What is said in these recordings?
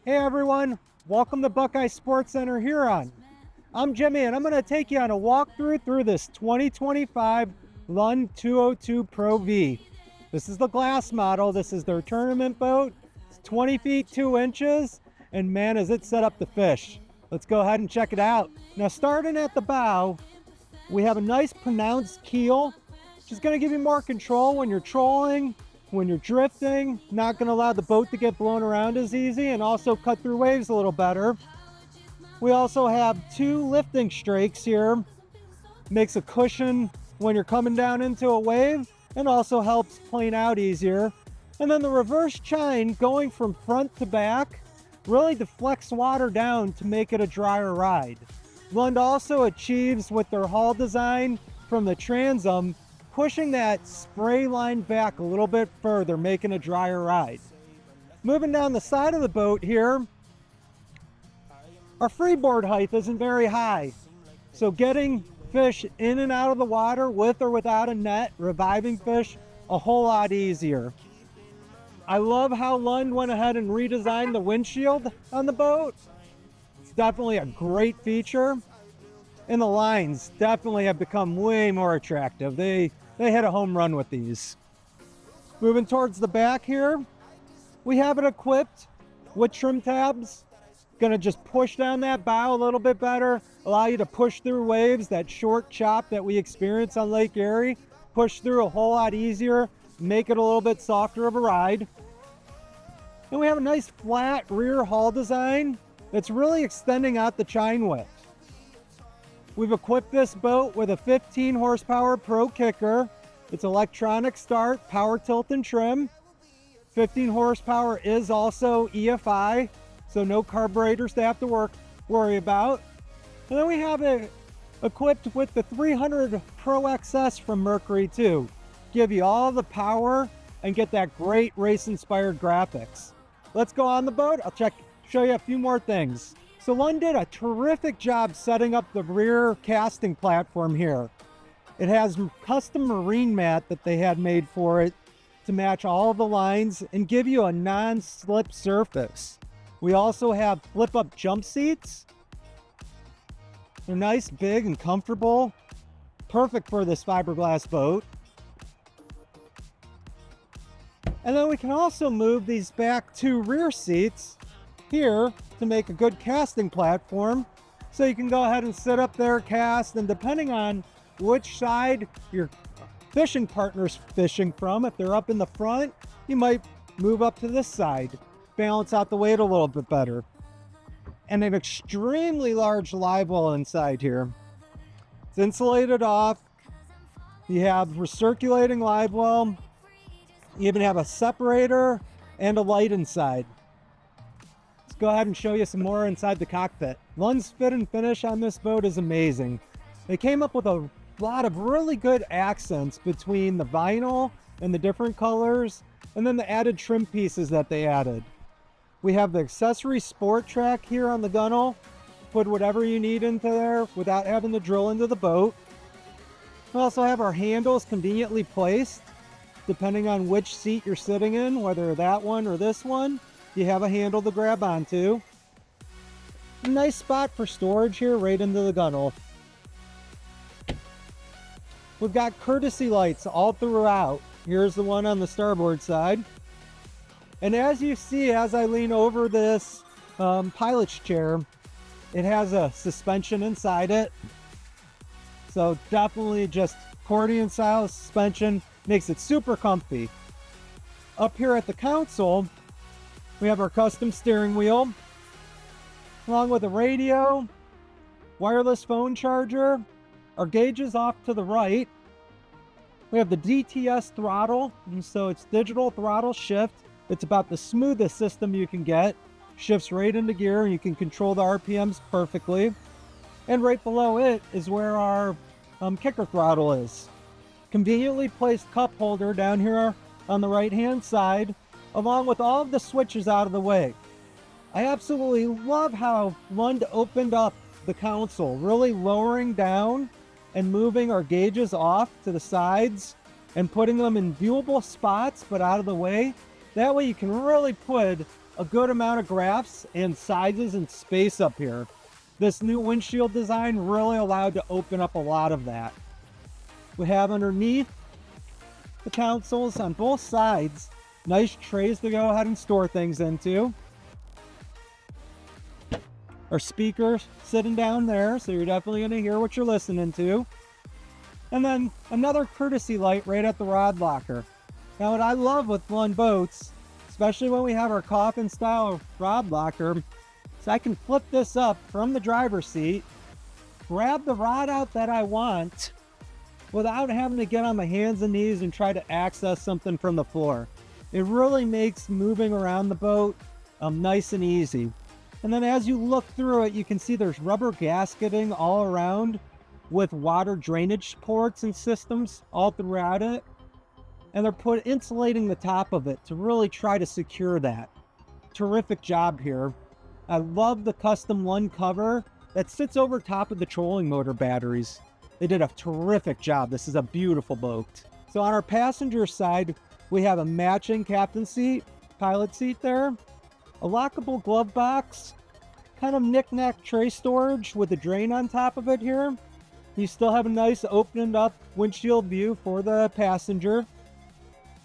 Hey everyone, welcome to Buckeye Sports Center Huron. I'm Jimmy and I'm going to take you on a walkthrough through this 2025 Lund 202 Pro V. This is the glass model. This is their tournament boat. It's 20 feet 2 inches, and man, is it set up to fish. Let's go ahead and check it out. Now, starting at the bow, we have a nice pronounced keel, which is going to give you more control when you're trolling, when you're drifting, not going to allow the boat to get blown around as easy, and also cut through waves a little better. We also have 2 lifting strakes here. Makes a cushion when you're coming down into a wave, and also helps plane out easier. And then the reverse chine going from front to back really deflects water down to make it a drier ride. Lund also achieves with their hull design from the transom, pushing that spray line back a little bit further, making a drier ride. Moving down the side of the boat here, our freeboard height isn't very high, so getting fish in and out of the water with or without a net, reviving fish, a whole lot easier. I love how Lund went ahead and redesigned the windshield on the boat. It's definitely a great feature. And the lines definitely have become way more attractive. They hit a home run with these. Moving towards the back here, we have it equipped with trim tabs. Gonna just push down that bow a little bit better, allow you to push through waves, that short chop that we experience on Lake Erie, push through a whole lot easier, make it a little bit softer of a ride. And we have a nice flat rear hull design that's really extending out the chine width. We've equipped this boat with a 15 horsepower Pro kicker. It's electronic start, power tilt and trim. 15 horsepower is also EFI, so no carburetors to have to worry about. And then we have it equipped with the 300 Pro XS from Mercury too. Give you all the power and get that great race-inspired graphics. Let's go on the boat. I'll show you a few more things. So Lund did a terrific job setting up the rear casting platform here. It has custom marine mat that they had made for it to match all of the lines and give you a non-slip surface. We also have flip-up jump seats. They're nice, big, and comfortable. Perfect for this fiberglass boat. And then we can also move these back 2 rear seats here to make a good casting platform. So you can go ahead and sit up there, cast, and depending on which side your fishing partner's fishing from, if they're up in the front, you might move up to this side, balance out the weight a little bit better. And an extremely large live well inside here. It's insulated off. You have recirculating live well. You even have a separator and a light inside. Let's go ahead and show you some more inside the cockpit. Lund's fit and finish on this boat is amazing. They came up with a lot of really good accents between the vinyl and the different colors, and then the added trim pieces that they added. We have the accessory sport track here on the gunnel. Put whatever you need into there without having to drill into the boat. We also have our handles conveniently placed. Depending on which seat you're sitting in, whether that one or this one, you have a handle to grab onto. A nice spot for storage here right into the gunnel. We've got courtesy lights all throughout. Here's the one on the starboard side. And as you see, as I lean over this pilot's chair, it has a suspension inside it. So definitely just accordion style suspension. Makes it super comfy. Up here at the console, we have our custom steering wheel, along with a radio, wireless phone charger, our gauges off to the right. We have the DTS throttle, and so it's digital throttle shift. It's about the smoothest system you can get. Shifts right into gear, and you can control the RPMs perfectly. And right below it is where our kicker throttle is. Conveniently placed cup holder down here on the right hand side, along with all of the switches out of the way. I absolutely love how Lund opened up the console, really lowering down and moving our gauges off to the sides and putting them in viewable spots but out of the way. That way you can really put a good amount of graphs and sizes and space up here. This new windshield design really allowed to open up a lot of that. We have underneath the consoles on both sides, nice trays to go ahead and store things into. Our speakers sitting down there, so you're definitely going to hear what you're listening to. And then another courtesy light right at the rod locker. Now what I love with Lund boats, especially when we have our coffin style rod locker, is I can flip this up from the driver's seat, grab the rod out that I want, without having to get on my hands and knees and try to access something from the floor. It really makes moving around the boat nice and easy. And then as you look through it, you can see there's rubber gasketing all around with water drainage ports and systems all throughout it. And they're insulating the top of it to really try to secure that. Terrific job here. I love the custom Lund cover that sits over top of the trolling motor batteries. They did a terrific job. This is a beautiful boat. So on our passenger side, we have a matching captain seat, pilot seat there, a lockable glove box, kind of knick-knack tray storage with a drain on top of it here. You still have a nice opened up windshield view for the passenger.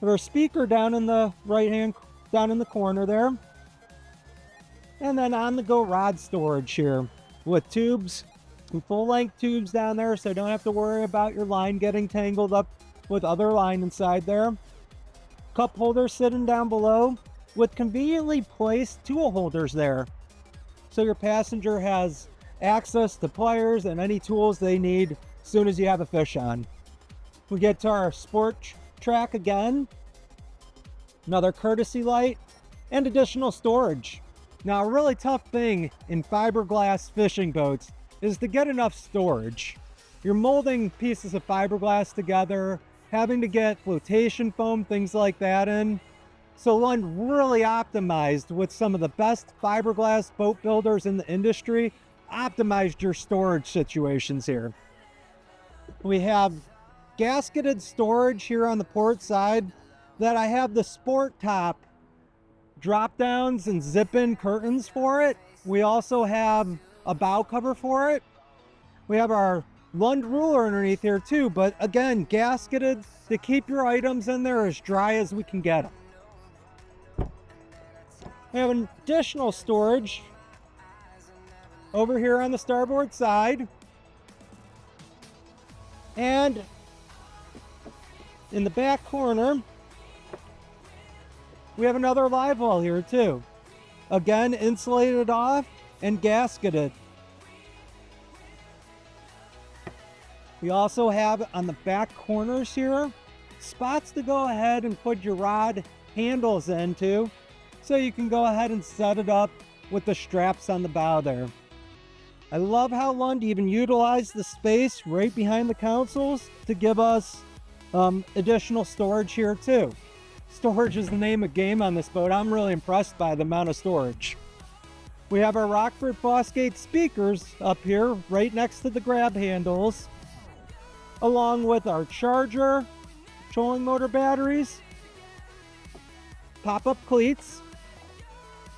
There's a speaker down in the down in the corner there. And then on the go rod storage here with tubes, some full-length tubes down there, so you don't have to worry about your line getting tangled up with other line inside there. Cup holder sitting down below with conveniently placed tool holders there. So your passenger has access to pliers and any tools they need as soon as you have a fish on. We get to our sport track again. Another courtesy light and additional storage. Now, a really tough thing in fiberglass fishing boats is to get enough storage. You're molding pieces of fiberglass together, having to get flotation foam, things like that in. So Lund really optimized with some of the best fiberglass boat builders in the industry, optimized your storage situations here. We have gasketed storage here on the port side that I have the sport top drop downs and zip in curtains for it. We also have a bow cover for it. We have our Lund ruler underneath here too, but again, gasketed to keep your items in there as dry as we can get them. We have additional storage over here on the starboard side. And in the back corner, we have another live well here too. Again, insulated off and gasketed. We also have on the back corners here, spots to go ahead and put your rod handles into, so you can go ahead and set it up with the straps on the bow there. I love how Lund even utilized the space right behind the consoles to give us additional storage here too. Storage is the name of the game on this boat. I'm really impressed by the amount of storage. We have our Rockford Fosgate speakers up here right next to the grab handles, along with our charger, trolling motor batteries, pop-up cleats,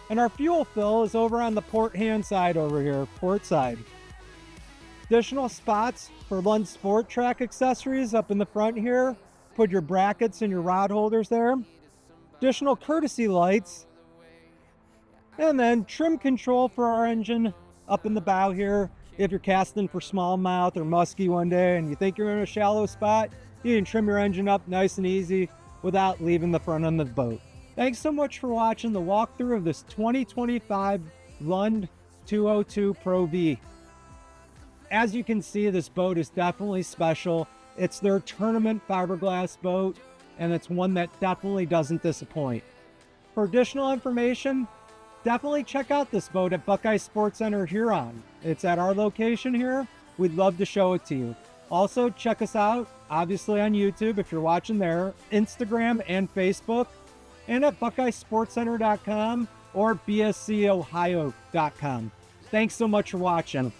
and our fuel fill is over on the port hand side over here, port side. Additional spots for Lund Sport Track accessories up in the front here. Put your brackets and your rod holders there. Additional courtesy lights. And then trim control for our engine up in the bow here. If you're casting for smallmouth or muskie one day and you think you're in a shallow spot, you can trim your engine up nice and easy without leaving the front end of the boat. Thanks so much for watching the walkthrough of this 2025 Lund 202 Pro V. As you can see, this boat is definitely special. It's their tournament fiberglass boat, and it's one that definitely doesn't disappoint. For additional information, definitely check out this boat at Buckeye Sports Center Huron. It's at our location here. We'd love to show it to you. Also, check us out, obviously on YouTube if you're watching there, Instagram and Facebook, and at BuckeyeSportsCenter.com or BSCOhio.com. Thanks so much for watching.